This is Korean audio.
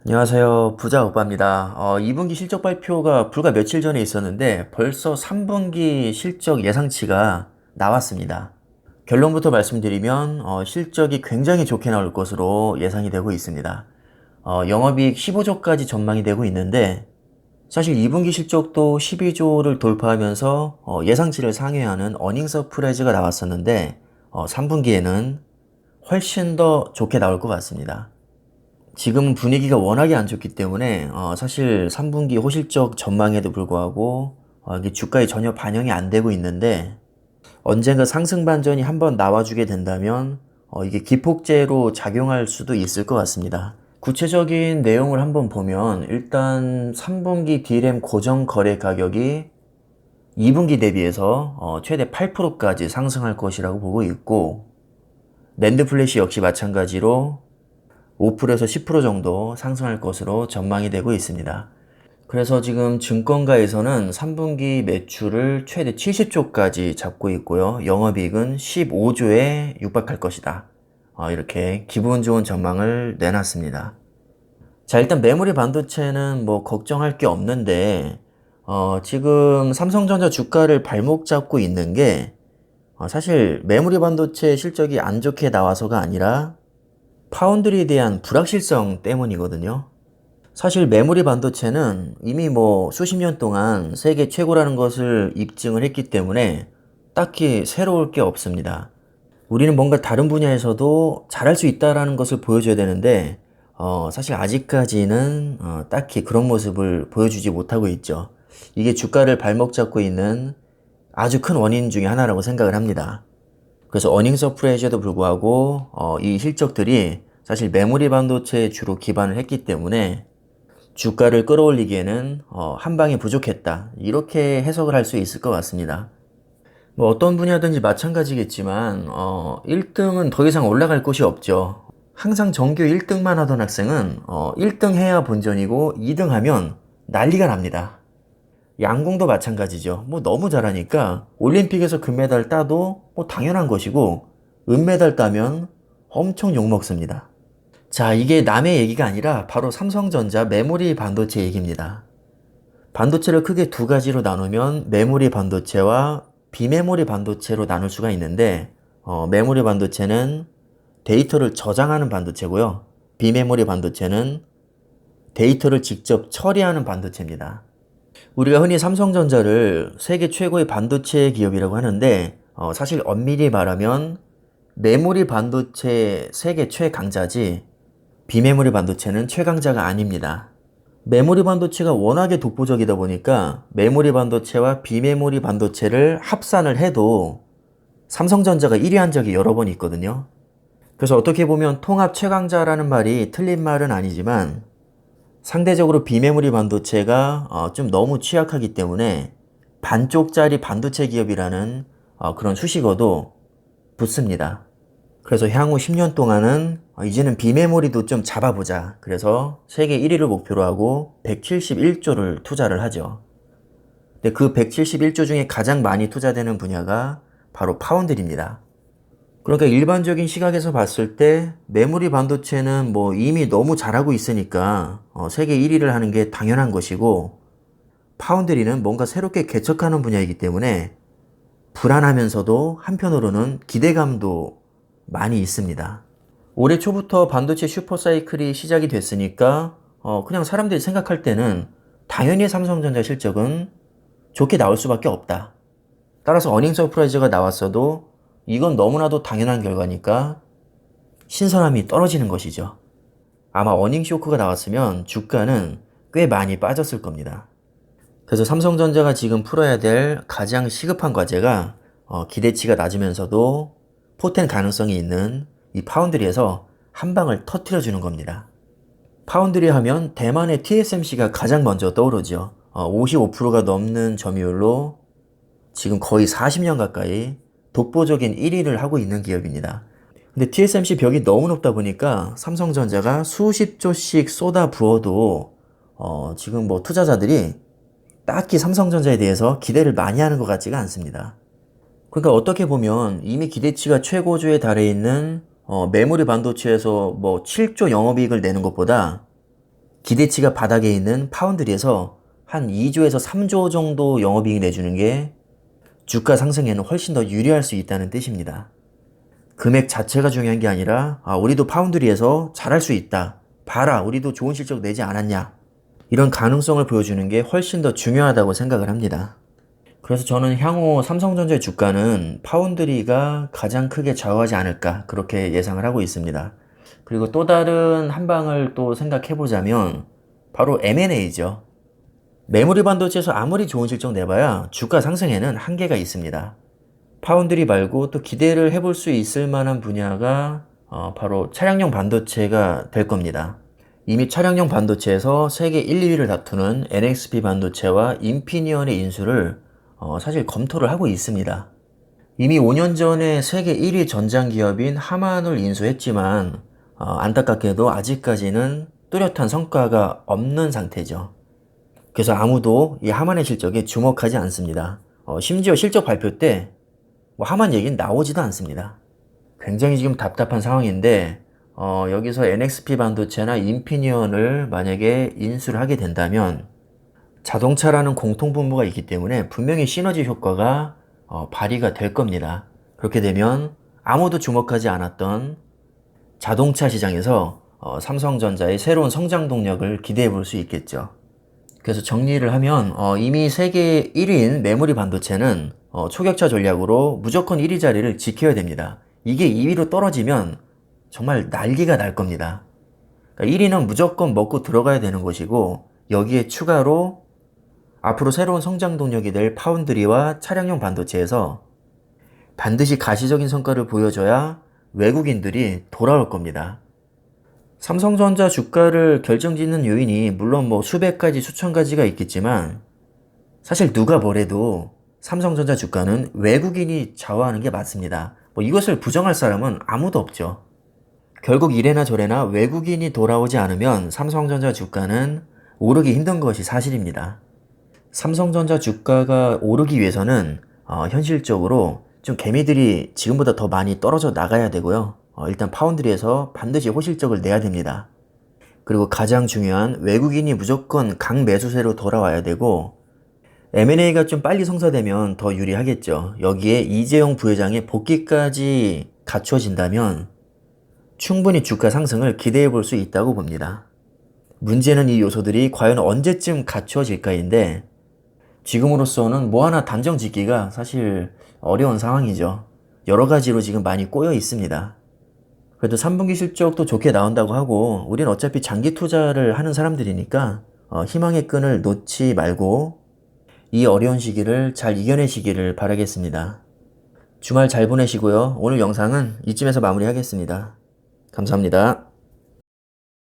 안녕하세요. 부자 오빠입니다. 2분기 실적 발표가 불과 며칠 전에 있었는데 벌써 3분기 실적 예상치가 나왔습니다. 결론부터 말씀드리면 실적이 굉장히 좋게 나올 것으로 예상이 되고 있습니다. 영업이익 15조까지 전망이 되고 있는데 사실 2분기 실적도 12조를 돌파하면서 예상치를 상회하는 어닝 서프라이즈가 나왔었는데 3분기에는 훨씬 더 좋게 나올 것 같습니다. 지금 분위기가 워낙에 안 좋기 때문에 사실 3분기 호실적 전망에도 불구하고 이게 주가에 전혀 반영이 안 되고 있는데 언젠가 상승 반전이 한번 나와주게 된다면 이게 기폭제로 작용할 수도 있을 것 같습니다. 구체적인 내용을 한번 보면 일단 3분기 D램 고정 거래 가격이 2분기 대비해서 최대 8%까지 상승할 것이라고 보고 있고 낸드 플래시 역시 마찬가지로 5%에서 10% 정도 상승할 것으로 전망이 되고 있습니다. 그래서 지금 증권가에서는 3분기 매출을 최대 70조까지 잡고 있고요. 영업이익은 15조에 육박할 것이다. 이렇게 기분 좋은 전망을 내놨습니다. 자, 일단 메모리 반도체는 뭐 걱정할 게 없는데 지금 삼성전자 주가를 발목 잡고 있는 게 사실 메모리 반도체 실적이 안 좋게 나와서가 아니라 파운드리에 대한 불확실성 때문이거든요. 사실 메모리 반도체는 이미 뭐 수십 년 동안 세계 최고라는 것을 입증을 했기 때문에 딱히 새로울 게 없습니다. 우리는 뭔가 다른 분야에서도 잘할 수 있다라는 것을 보여줘야 되는데 사실 아직까지는 딱히 그런 모습을 보여주지 못하고 있죠. 이게 주가를 발목 잡고 있는 아주 큰 원인 중에 하나라고 생각을 합니다. 그래서 어닝 서프라이즈에도 불구하고 이 실적들이 사실 메모리 반도체에 주로 기반을 했기 때문에 주가를 끌어올리기에는 한 방이 부족했다. 이렇게 해석을 할 수 있을 것 같습니다. 뭐 어떤 분야든지 마찬가지겠지만 1등은 더 이상 올라갈 곳이 없죠. 항상 전교 1등만 하던 학생은 1등 해야 본전이고 2등 하면 난리가 납니다. 양궁도 마찬가지죠. 뭐 너무 잘하니까 올림픽에서 금메달 따도 뭐 당연한 것이고 은메달 따면 엄청 욕먹습니다. 자, 이게 남의 얘기가 아니라 바로 삼성전자 메모리 반도체 얘기입니다. 반도체를 크게 두 가지로 나누면 메모리 반도체와 비메모리 반도체로 나눌 수가 있는데 메모리 반도체는 데이터를 저장하는 반도체고요. 비메모리 반도체는 데이터를 직접 처리하는 반도체입니다. 우리가 흔히 삼성전자를 세계 최고의 반도체 기업이라고 하는데 사실 엄밀히 말하면 메모리 반도체 세계 최강자지 비메모리 반도체는 최강자가 아닙니다. 메모리 반도체가 워낙에 독보적이다 보니까 메모리 반도체와 비메모리 반도체를 합산을 해도 삼성전자가 1위 한 적이 여러 번 있거든요. 그래서 어떻게 보면 통합 최강자라는 말이 틀린 말은 아니지만 상대적으로 비메모리 반도체가 좀 너무 취약하기 때문에 반쪽짜리 반도체 기업이라는 그런 수식어도 붙습니다. 그래서 향후 10년 동안은 이제는 비메모리도 좀 잡아보자. 그래서 세계 1위를 목표로 하고 171조를 투자를 하죠. 근데 그 171조 중에 가장 많이 투자되는 분야가 바로 파운드리입니다. 그러니까 일반적인 시각에서 봤을 때 메모리 반도체는 뭐 이미 너무 잘하고 있으니까 세계 1위를 하는 게 당연한 것이고 파운드리는 뭔가 새롭게 개척하는 분야이기 때문에 불안하면서도 한편으로는 기대감도 많이 있습니다. 올해 초부터 반도체 슈퍼사이클이 시작이 됐으니까 그냥 사람들이 생각할 때는 당연히 삼성전자 실적은 좋게 나올 수밖에 없다. 따라서 어닝 서프라이즈가 나왔어도 이건 너무나도 당연한 결과니까 신선함이 떨어지는 것이죠. 아마 어닝 쇼크가 나왔으면 주가는 꽤 많이 빠졌을 겁니다. 그래서 삼성전자가 지금 풀어야 될 가장 시급한 과제가 기대치가 낮으면서도 포텐 가능성이 있는 이 파운드리에서 한 방을 터트려 주는 겁니다. 파운드리 하면 대만의 TSMC가 가장 먼저 떠오르죠. 55%가 넘는 점유율로 지금 거의 40년 가까이 독보적인 1위를 하고 있는 기업입니다. 근데 TSMC 벽이 너무 높다 보니까 삼성전자가 수십 조씩 쏟아 부어도 지금 뭐 투자자들이 딱히 삼성전자에 대해서 기대를 많이 하는 것 같지가 않습니다. 그러니까 어떻게 보면 이미 기대치가 최고조에 달해 있는 메모리 반도체에서 뭐 7조 영업이익을 내는 것보다 기대치가 바닥에 있는 파운드리에서 한 2조에서 3조 정도 영업이익 내주는 게 주가 상승에는 훨씬 더 유리할 수 있다는 뜻입니다. 금액 자체가 중요한 게 아니라 우리도 파운드리에서 잘할 수 있다. 봐라, 우리도 좋은 실적 내지 않았냐. 이런 가능성을 보여주는 게 훨씬 더 중요하다고 생각을 합니다. 그래서 저는 향후 삼성전자의 주가는 파운드리가 가장 크게 좌우하지 않을까 그렇게 예상을 하고 있습니다. 그리고 또 다른 한 방을 또 생각해 보자면 바로 M&A죠. 메모리 반도체에서 아무리 좋은 실적 내봐야 주가 상승에는 한계가 있습니다. 파운드리 말고 또 기대를 해볼 수 있을 만한 분야가 바로 차량용 반도체가 될 겁니다. 이미 차량용 반도체에서 세계 1, 2위를 다투는 NXP 반도체와 인피니언의 인수를 사실 검토를 하고 있습니다. 이미 5년 전에 세계 1위 전장 기업인 하만을 인수했지만 안타깝게도 아직까지는 뚜렷한 성과가 없는 상태죠. 그래서 아무도 이 하만의 실적에 주목하지 않습니다. 심지어 실적 발표 때 하만 얘기는 나오지도 않습니다. 굉장히 지금 답답한 상황인데 여기서 NXP 반도체나 인피니언을 만약에 인수를 하게 된다면 자동차라는 공통분모가 있기 때문에 분명히 시너지 효과가 발휘가 될 겁니다. 그렇게 되면 아무도 주목하지 않았던 자동차 시장에서 삼성전자의 새로운 성장 동력을 기대해 볼 수 있겠죠. 그래서 정리를 하면 이미 세계 1위인 메모리 반도체는 초격차 전략으로 무조건 1위 자리를 지켜야 됩니다. 이게 2위로 떨어지면 정말 난리가 날 겁니다. 그러니까 1위는 무조건 먹고 들어가야 되는 것이고 여기에 추가로 앞으로 새로운 성장 동력이 될 파운드리와 차량용 반도체에서 반드시 가시적인 성과를 보여줘야 외국인들이 돌아올 겁니다. 삼성전자 주가를 결정짓는 요인이 물론 수백 가지 수천 가지가 있겠지만 사실 누가 뭐래도 삼성전자 주가는 외국인이 좌우하는 게 맞습니다. 이것을 부정할 사람은 아무도 없죠. 결국 이래나 저래나 외국인이 돌아오지 않으면 삼성전자 주가는 오르기 힘든 것이 사실입니다. 삼성전자 주가가 오르기 위해서는 현실적으로 좀 개미들이 지금보다 더 많이 떨어져 나가야 되고요. 일단 파운드리에서 반드시 호실적을 내야 됩니다. 그리고 가장 중요한 외국인이 무조건 강매수세로 돌아와야 되고 M&A가 좀 빨리 성사되면 더 유리하겠죠. 여기에 이재용 부회장의 복귀까지 갖춰진다면 충분히 주가 상승을 기대해 볼 수 있다고 봅니다. 문제는 이 요소들이 과연 언제쯤 갖춰질까인데 지금으로서는 하나 단정 짓기가 사실 어려운 상황이죠. 여러 가지로 지금 많이 꼬여 있습니다. 그래도 3분기 실적도 좋게 나온다고 하고 우린 어차피 장기 투자를 하는 사람들이니까 희망의 끈을 놓지 말고 이 어려운 시기를 잘 이겨내시기를 바라겠습니다. 주말 잘 보내시고요. 오늘 영상은 이쯤에서 마무리하겠습니다. 감사합니다.